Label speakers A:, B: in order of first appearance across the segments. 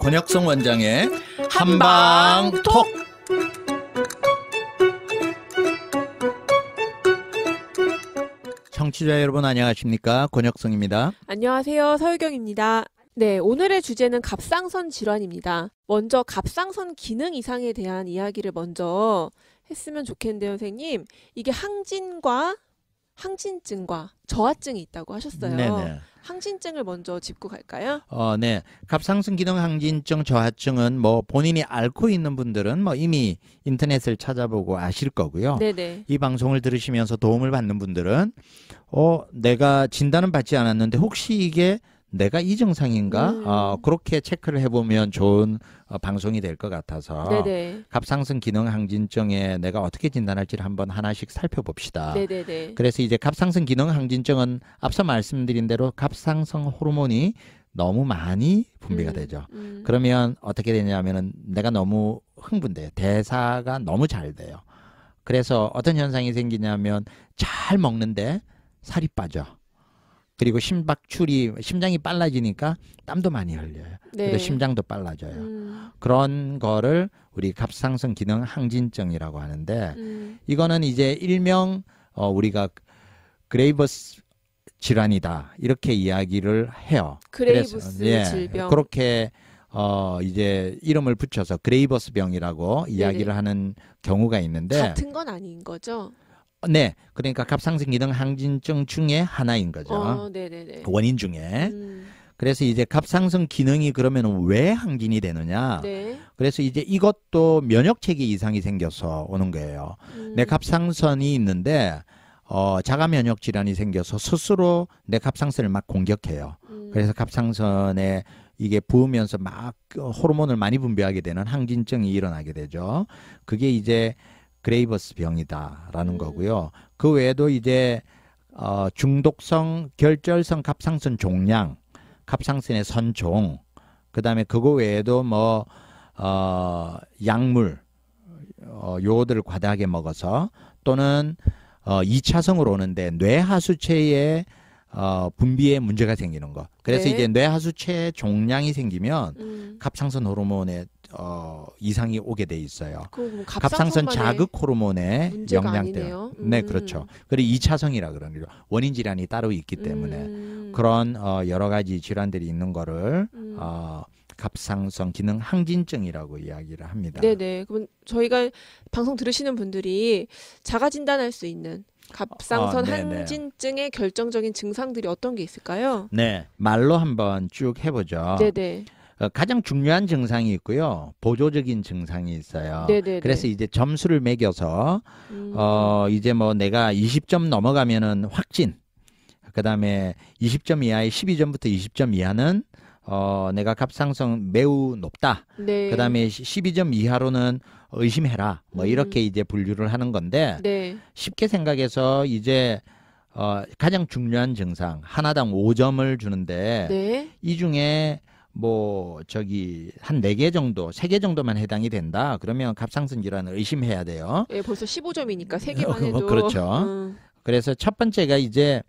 A: 권혁성 원장의 한방톡. 청취자 여러분 안녕하십니까? 권혁성입니다.
B: 안녕하세요. 서유경입니다. 네, 오늘의 주제는 갑상선 질환입니다. 먼저 갑상선 기능 이상에 대한 이야기를 먼저 했으면 좋겠는데요, 선생님. 이게 항진증과 저하증이 있다고 하셨어요.
A: 네네.
B: 항진증을 먼저 짚고 갈까요?
A: 네. 갑상선 기능 항진증, 저하증은 뭐 본인이 앓고 있는 분들은 뭐 이미 인터넷을 찾아보고 아실 거고요.
B: 네네.
A: 이 방송을 들으시면서 도움을 받는 분들은 내가 진단은 받지 않았는데 혹시 이게 내가 이 증상인가? 그렇게 체크를 해보면 좋은 방송이 될 것 같아서
B: 네네.
A: 갑상선 기능 항진증에 내가 어떻게 진단할지를 한번 하나씩 살펴봅시다.
B: 네네네.
A: 그래서 이제 갑상선 기능 항진증은 앞서 말씀드린 대로 갑상선 호르몬이 너무 많이 분비가 되죠. 그러면 어떻게 되냐면은 내가 너무 흥분돼. 대사가 너무 잘 돼요. 그래서 어떤 현상이 생기냐면 잘 먹는데 살이 빠져. 그리고 심장이 빨라지니까 땀도 많이 흘려요.
B: 네.
A: 그래서 심장도 빨라져요. 그런 거를 우리 갑상선 기능 항진증이라고 하는데 이거는 이제 일명 우리가 그레이버스 질환이다 이렇게 이야기를 해요.
B: 그레이브스
A: 그래서,
B: 질병.
A: 그렇게 이제 이름을 붙여서 그레이버스 병이라고 이야기를 하는 경우가 있는데
B: 같은 건 아닌 거죠?
A: 네, 그러니까 갑상선 기능 항진증 중에 하나인 거죠.
B: 네네네.
A: 원인 중에. 그래서 이제 갑상선 기능이 그러면 왜 항진이 되느냐?
B: 네.
A: 그래서 이제 이것도 면역 체계 이상이 생겨서 오는 거예요. 내 갑상선이 있는데 자가 면역 질환이 생겨서 스스로 내 갑상선을 막 공격해요. 그래서 갑상선에 이게 부으면서 막 호르몬을 많이 분비하게 되는 항진증이 일어나게 되죠. 그게 이제 그레이버스 병이다라는 거고요. 그 외에도 이제 중독성 결절성 갑상선 종양, 갑상선의 선종, 그다음에 그거 외에도 뭐 약물 요거들을 과다하게 먹어서 또는 2차성으로 오는데 뇌하수체의 분비에 문제가 생기는 거. 그래서
B: 네.
A: 이제 뇌하수체 종양이 생기면 갑상선 호르몬에 이상이 오게 돼 있어요.
B: 뭐
A: 갑상선 자극 호르몬의 영향 때문에. 네, 그렇죠. 그리고 2차성이라 그러는 거죠. 원인 질환이 따로 있기 때문에 그런 여러 가지 질환들이 있는 거를 갑상선 기능 항진증이라고 이야기를 합니다.
B: 네네. 그럼 저희가 방송 들으시는 분들이 자가 진단할 수 있는 갑상선 항진증의 결정적인 증상들이 어떤 게 있을까요?
A: 네, 말로 한번 쭉 해보죠.
B: 네네.
A: 가장 중요한 증상이 있고요. 보조적인 증상이 있어요.
B: 네네네.
A: 그래서 이제 점수를 매겨서 이제 뭐 내가 20점 넘어가면은 확진. 그다음에 20점 이하의 12점부터 20점 이하는 내가 갑상선 매우 높다.
B: 네.
A: 그다음에 12점 이하로는 의심해라. 뭐 이렇게 이제 분류를 하는 건데
B: 네.
A: 쉽게 생각해서 이제 가장 중요한 증상 하나당 5점을 주는데
B: 네.
A: 이 중에 뭐 한 4개 정도, 3개 정도만 해당이 된다. 그러면 갑상선 질환을 의심해야 돼요.
B: 예, 벌써 15점이니까 3개만 해도.
A: 그렇죠. 그래서 첫 번째가 이제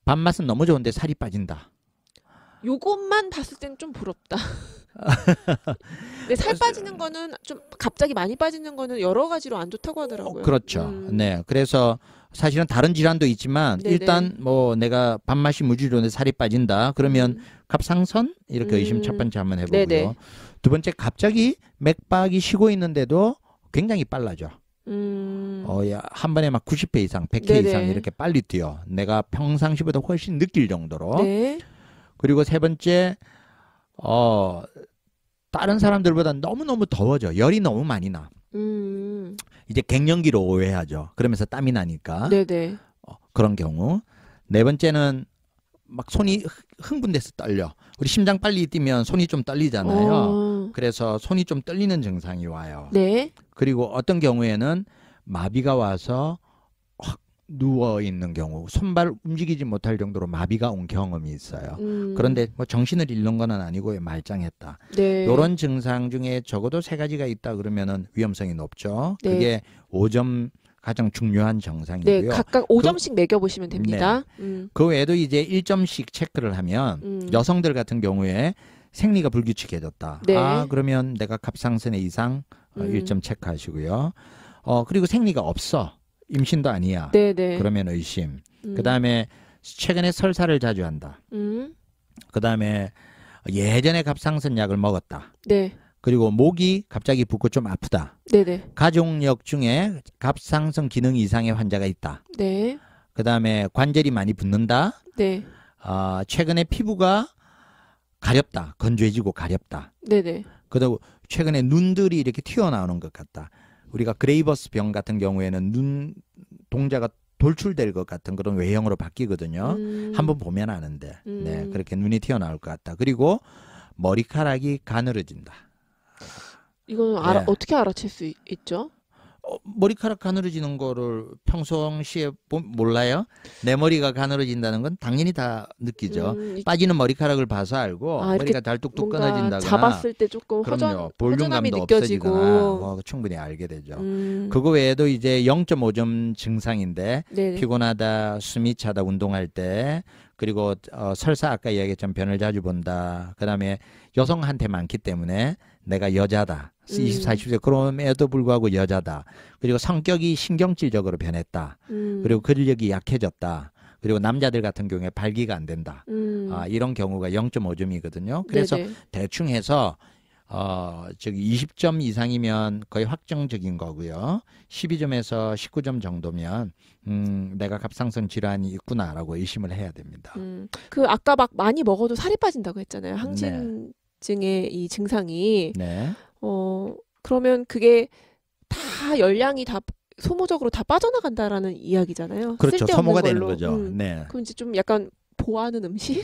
A: 밥맛은 너무 좋은데 살이 빠진다.
B: 요것만 봤을 땐 좀 부럽다. 근데 살 빠지는 거는 좀 갑자기 많이 빠지는 거는 여러 가지로 안 좋다고 하더라고요.
A: 그렇죠. 네. 그래서 사실은 다른 질환도 있지만
B: 네네.
A: 일단 뭐 내가 밥맛이 무지 좋은데 살이 빠진다. 그러면 갑상선 이렇게 의심 첫 번째 한번 해보고요.
B: 네네.
A: 두 번째 갑자기 맥박이 쉬고 있는데도 굉장히 빨라져. 한 번에 막 90회 이상, 100회
B: 네네.
A: 이상 이렇게 빨리 뛰어. 내가 평상시보다 훨씬 느낄 정도로.
B: 네.
A: 그리고 세 번째 다른 사람들보다 너무너무 더워져. 열이 너무 많이 나. 이제 갱년기로 오해하죠. 그러면서 땀이 나니까.
B: 네네.
A: 그런 경우. 네 번째는 막 손이 흥분돼서 떨려. 우리 심장 빨리 뛰면 손이 좀 떨리잖아요. 그래서 손이 좀 떨리는 증상이 와요.
B: 네.
A: 그리고 어떤 경우에는 마비가 와서 확 누워 있는 경우, 손발 움직이지 못할 정도로 마비가 온 경험이 있어요. 그런데 뭐 정신을 잃는 건 아니고 말짱했다.
B: 네.
A: 이런 증상 중에 적어도 3가지가 있다 그러면은 위험성이 높죠.
B: 네.
A: 그게 5점 가장 중요한 정상이고요.
B: 네, 각각 5점씩 매겨보시면 됩니다.
A: 그 외에도 이제 1점씩 체크를 하면 여성들 같은 경우에 생리가 불규칙해졌다.
B: 네.
A: 아, 그러면 내가 갑상선의 이상 1점 체크하시고요. 그리고 생리가 없어. 임신도 아니야.
B: 네네.
A: 그러면 의심. 그다음에 최근에 설사를 자주 한다. 그다음에 예전에 갑상선 약을 먹었다.
B: 네.
A: 그리고 목이 갑자기 붓고 좀 아프다.
B: 네네.
A: 가족력 중에 갑상선 기능 이상의 환자가 있다.
B: 네.
A: 그다음에 관절이 많이 붓는다.
B: 네.
A: 최근에 피부가 가렵다. 건조해지고 가렵다.
B: 네네.
A: 그리고 최근에 눈들이 이렇게 튀어나오는 것 같다. 우리가 그레이버스 병 같은 경우에는 눈 동자가 돌출될 것 같은 그런 외형으로 바뀌거든요. 한번 보면 아는데. 네, 그렇게 눈이 튀어나올 것 같다. 그리고 머리카락이 가늘어진다.
B: 이거는
A: 네.
B: 어떻게 알아챌 수 있죠?
A: 머리카락 가늘어지는 거를 평상시에 몰라요? 내 머리가 가늘어진다는 건 당연히 다 느끼죠. 빠지는 머리카락을 봐서 알고 머리가 잘 뚝뚝
B: 뭔가
A: 끊어진다거나
B: 잡았을 때 조금
A: 그럼요.
B: 허전함이
A: 볼륨감도
B: 느껴지고
A: 없어지거나 충분히 알게 되죠. 그거 외에도 이제 0.5점 증상인데
B: 네네.
A: 피곤하다, 숨이 차다, 운동할 때 그리고 설사 아까 이야기했지만 변을 자주 본다. 그다음에 여성한테 많기 때문에 내가 여자다. 20, 40세 그럼에도 불구하고 여자다. 그리고 성격이 신경질적으로 변했다. 그리고 근력이 약해졌다. 그리고 남자들 같은 경우에 발기가 안 된다. 이런 경우가 0.5점이거든요. 그래서
B: 네네.
A: 대충 해서 20점 이상이면 거의 확정적인 거고요. 12점에서 19점 정도면 내가 갑상선 질환이 있구나라고 의심을 해야 됩니다.
B: 그 아까 막 많이 먹어도 살이 빠진다고 했잖아요. 항진증의 이 증상이.
A: 네.
B: 그러면 그게 다 열량이 다 소모적으로 다 빠져나간다라는 이야기잖아요.
A: 그렇죠.
B: 쓸데없는
A: 소모가 되는
B: 걸로.
A: 거죠. 네.
B: 그럼 이제 좀 약간 보하는 음식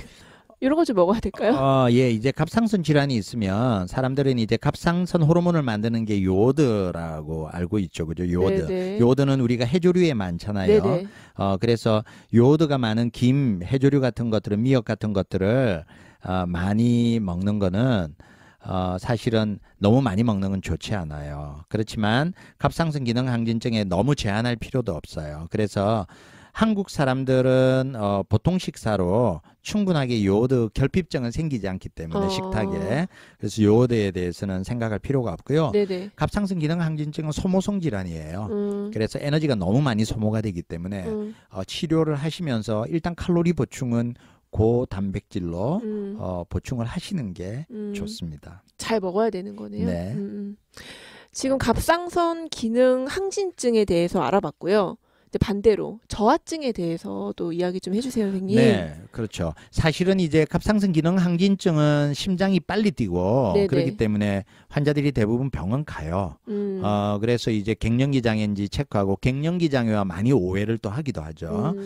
B: 이런 거 좀 먹어야 될까요?
A: 예, 이제 갑상선 질환이 있으면 사람들은 이제 갑상선 호르몬을 만드는 게 요오드라고 알고 있죠. 그죠? 요오드.
B: 네네.
A: 요오드는 우리가 해조류에 많잖아요.
B: 네네.
A: 그래서 요오드가 많은 김, 해조류 같은 것들은 미역 같은 것들을 많이 먹는 거는 사실은 너무 많이 먹는 건 좋지 않아요. 그렇지만 갑상선 기능 항진증에 너무 제한할 필요도 없어요. 그래서 한국 사람들은 보통 식사로 충분하게 요오드 결핍증은 생기지 않기 때문에 식탁에 그래서 요오드에 대해서는 생각할 필요가 없고요.
B: 네네.
A: 갑상선 기능 항진증은 소모성 질환이에요. 그래서 에너지가 너무 많이 소모가 되기 때문에 치료를 하시면서 일단 칼로리 보충은 고단백질로 보충을 하시는 게 좋습니다.
B: 잘 먹어야 되는 거네요.
A: 네.
B: 지금 갑상선 기능 항진증에 대해서 알아봤고요. 근데 반대로 저하증에 대해서도 이야기 좀 해주세요, 선생님.
A: 네, 그렇죠. 사실은 이제 갑상선 기능 항진증은 심장이 빨리 뛰고
B: 네네.
A: 그렇기 때문에 환자들이 대부분 병원 가요. 그래서 이제 갱년기 장애인지 체크하고 갱년기 장애와 많이 오해를 또 하기도 하죠.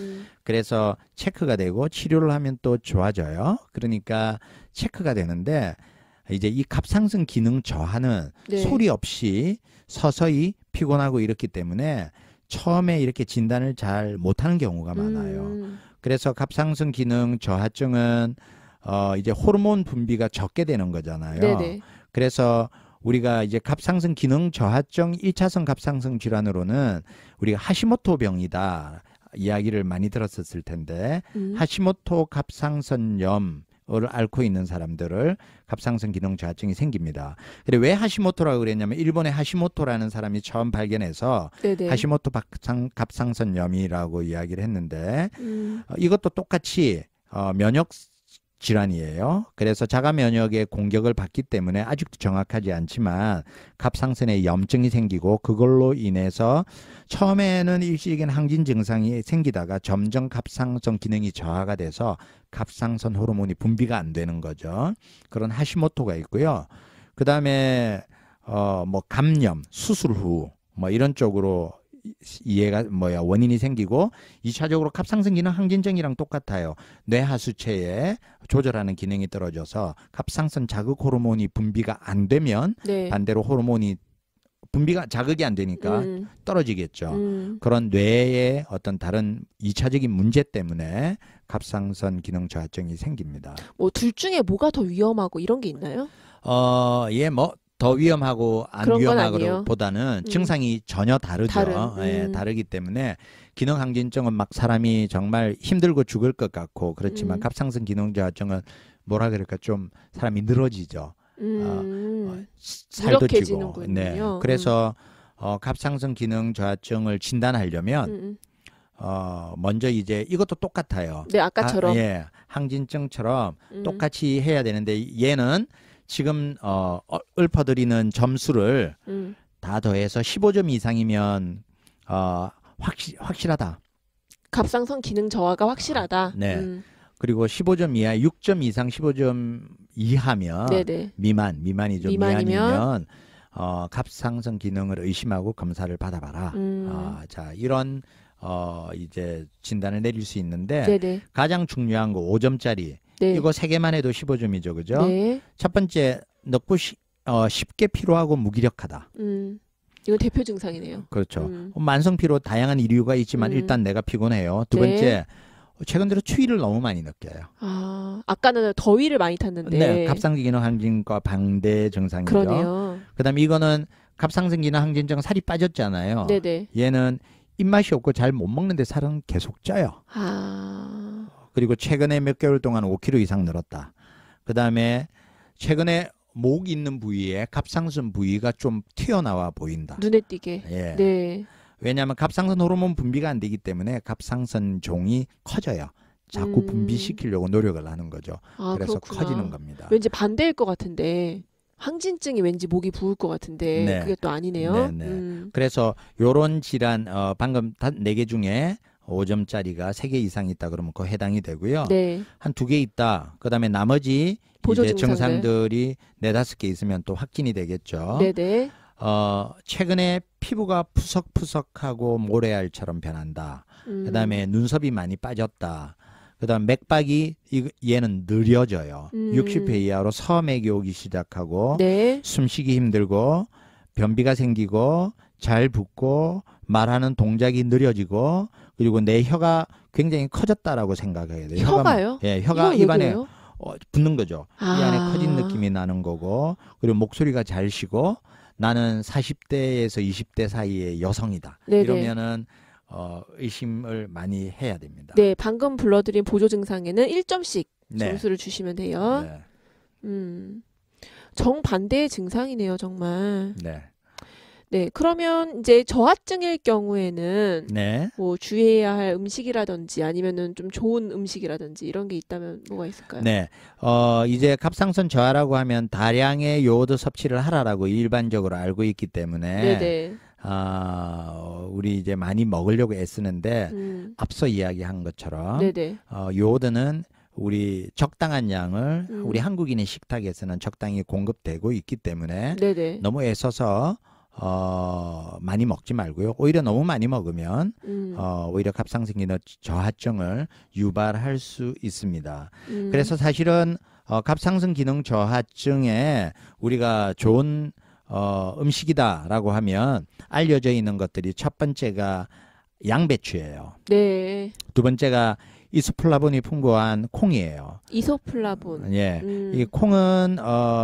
A: 그래서 체크가 되고 치료를 하면 또 좋아져요. 그러니까 체크가 되는데 이제 이 갑상선 기능 저하는
B: 네.
A: 소리 없이 서서히 피곤하고 이렇기 때문에 처음에 이렇게 진단을 잘 못하는 경우가 많아요. 그래서 갑상선 기능 저하증은 이제 호르몬 분비가 적게 되는 거잖아요.
B: 네네.
A: 그래서 우리가 이제 갑상선 기능 저하증 1차선 갑상선 질환으로는 우리가 하시모토 병이다 이야기를 많이 들었었을 텐데 하시모토 갑상선염 을 앓고 있는 사람들을 갑상선 기능 저하증이 생깁니다. 근데 왜 하시모토라고 그랬냐면 일본의 하시모토라는 사람이 처음 발견해서
B: 네네.
A: 하시모토 갑상선염이라고 이야기를 했는데 이것도 똑같이 면역 질환이에요. 그래서 자가 면역의 공격을 받기 때문에 아직도 정확하지 않지만 갑상선에 염증이 생기고 그걸로 인해서 처음에는 일시적인 항진 증상이 생기다가 점점 갑상선 기능이 저하가 돼서 갑상선 호르몬이 분비가 안 되는 거죠. 그런 하시모토가 있고요. 그다음에 뭐 감염, 수술 후 뭐 이런 쪽으로 원인이 생기고 2차적으로 갑상선 기능 항진증이랑 똑같아요. 뇌하수체에 조절하는 기능이 떨어져서 갑상선 자극 호르몬이 분비가 안 되면
B: 네.
A: 반대로 호르몬이 분비가 자극이 안 되니까 떨어지겠죠. 그런 뇌의 어떤 다른 2차적인 문제 때문에 갑상선 기능 저하증이 생깁니다.
B: 뭐 둘 중에 뭐가 더 위험하고 이런 게 있나요?
A: 예, 뭐 더 위험하고 안
B: 그런 건
A: 위험하고
B: 아니에요.
A: 보다는 증상이 전혀 다르죠. 예, 다르기 때문에 기능 항진증은 막 사람이 정말 힘들고 죽을 것 같고 그렇지만 갑상선 기능 저하증은 뭐라 그럴까 좀 사람이 늘어지죠. 살도 찌고.
B: 무력해지는군요.
A: 네. 그래서 갑상선 기능 저하증을 진단하려면 먼저 이제 이것도 똑같아요.
B: 네, 아까처럼.
A: 예, 항진증처럼 똑같이 해야 되는데 얘는 지금 읊어드리는 점수를 다 더해서 15점 이상이면 확실하다.
B: 갑상선 기능 저하가 확실하다.
A: 네. 그리고 15점 이하, 6점 이상 15점 이하면
B: 네네.
A: 미만이죠.
B: 미만이면
A: 미만이면 갑상선 기능을 의심하고 검사를 받아봐라. 자, 이런 이제 진단을 내릴 수 있는데
B: 네네.
A: 가장 중요한 거 5점짜리
B: 네.
A: 이거 3개만 해도 15점이죠. 그죠?
B: 네.
A: 첫 번째 넣고 쉽게 피로하고 무기력하다.
B: 이건 대표 증상이네요.
A: 그렇죠. 만성 피로 다양한 이유가 있지만 일단 내가 피곤해요. 두
B: 네.
A: 번째 최근 들어 추위를 너무 많이 느껴요.
B: 아까는 더위를 많이 탔는데.
A: 네, 갑상선 기능 항진과 반대 증상이죠.
B: 그러네요.
A: 그다음에 이거는 갑상선 기능 항진증 살이 빠졌잖아요.
B: 네네.
A: 얘는 입맛이 없고 잘 못 먹는데 살은 계속 쪄요. 그리고 최근에 몇 개월 동안 5kg 이상 늘었다. 그다음에 최근에 목 있는 부위에 갑상선 부위가 좀 튀어나와 보인다.
B: 눈에 띄게.
A: 예.
B: 네.
A: 왜냐하면 갑상선 호르몬 분비가 안 되기 때문에 갑상선 종이 커져요. 자꾸 분비시키려고 노력을 하는 거죠. 그래서
B: 그렇구나.
A: 커지는 겁니다.
B: 왠지 반대일 것 같은데 항진증이 왠지 목이 부을 것 같은데
A: 네.
B: 그게 또 아니네요.
A: 네. 그래서 요런 질환 방금 4개 중에 5점짜리가 3개 이상 있다 그러면 그 해당이 되고요.
B: 네.
A: 한 2개 있다. 그다음에 나머지
B: 보조
A: 이제
B: 증상들.
A: 증상들이 4-5개 있으면 또 확진이 되겠죠.
B: 네네.
A: 최근에 피부가 푸석푸석하고 모래알처럼 변한다. 그다음에 눈썹이 많이 빠졌다. 그다음 맥박이 얘는 느려져요. 60회 이하로 서맥이 오기 시작하고
B: 네.
A: 숨쉬기 힘들고 변비가 생기고 잘 붓고 말하는 동작이 느려지고 그리고 내 혀가 굉장히 커졌다라고 생각해야 돼요.
B: 혀가요?
A: 예, 혀가
B: 이거 왜
A: 입안에
B: 그래요?
A: 붙는 거죠. 이 안에 커진 느낌이 나는 거고 그리고 목소리가 잘 쉬고 나는 40대에서 20대 사이의 여성이다.
B: 네네.
A: 이러면은 의심을 많이 해야 됩니다.
B: 네, 방금 불러드린 보조 증상에는 1점씩
A: 네.
B: 점수를 주시면 돼요.
A: 네.
B: 정반대의 증상이네요, 정말.
A: 네.
B: 네, 그러면 이제 저하증일 경우에는
A: 네.
B: 뭐 주의해야 할 음식이라든지 아니면은 좀 좋은 음식이라든지 이런 게 있다면 뭐가 있을까요?
A: 네. 이제 갑상선 저하라고 하면 다량의 요오드 섭취를 하라라고 일반적으로 알고 있기 때문에
B: 네네.
A: 우리 이제 많이 먹으려고 애쓰는데 앞서 이야기한 것처럼
B: 네네.
A: 요오드는 우리 적당한 양을 우리
B: 음.
A: 한국인의 식탁에서는 적당히 공급되고 있기 때문에
B: 네네.
A: 너무 애써서 많이 먹지 말고요. 오히려 너무 많이 먹으면 오히려 갑상선 기능 저하증을 유발할 수 있습니다. 그래서 사실은 갑상선 기능 저하증에 우리가 좋은 음식이다라고 하면 알려져 있는 것들이 첫 번째가 양배추예요.
B: 네.
A: 두 번째가 이소플라본이 풍부한 콩이에요.
B: 이소플라본.
A: 예. 이 콩은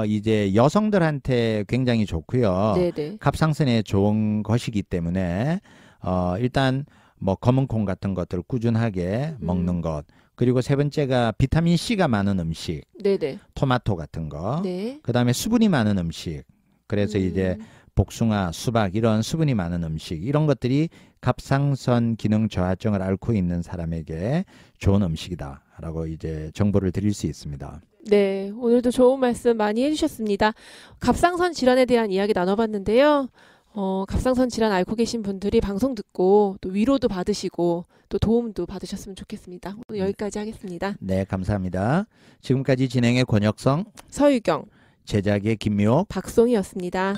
A: 이제 여성들한테 굉장히 좋고요.
B: 네네.
A: 갑상선에 좋은 것이기 때문에 일단 뭐 검은 콩 같은 것들을 꾸준하게 먹는 것. 그리고 세 번째가 비타민 C가 많은 음식.
B: 네네.
A: 토마토 같은 거.
B: 네.
A: 그다음에 수분이 많은 음식. 그래서 이제 복숭아, 수박 이런 수분이 많은 음식 이런 것들이 갑상선 기능 저하증을 앓고 있는 사람에게 좋은 음식이다라고 이제 정보를 드릴 수 있습니다.
B: 네, 오늘도 좋은 말씀 많이 해주셨습니다. 갑상선 질환에 대한 이야기 나눠봤는데요. 갑상선 질환 앓고 계신 분들이 방송 듣고 또 위로도 받으시고 또 도움도 받으셨으면 좋겠습니다. 오늘 여기까지 하겠습니다.
A: 네, 감사합니다. 지금까지 진행의 권혁성,
B: 서유경,
A: 제작의 김미옥,
B: 박송이었습니다.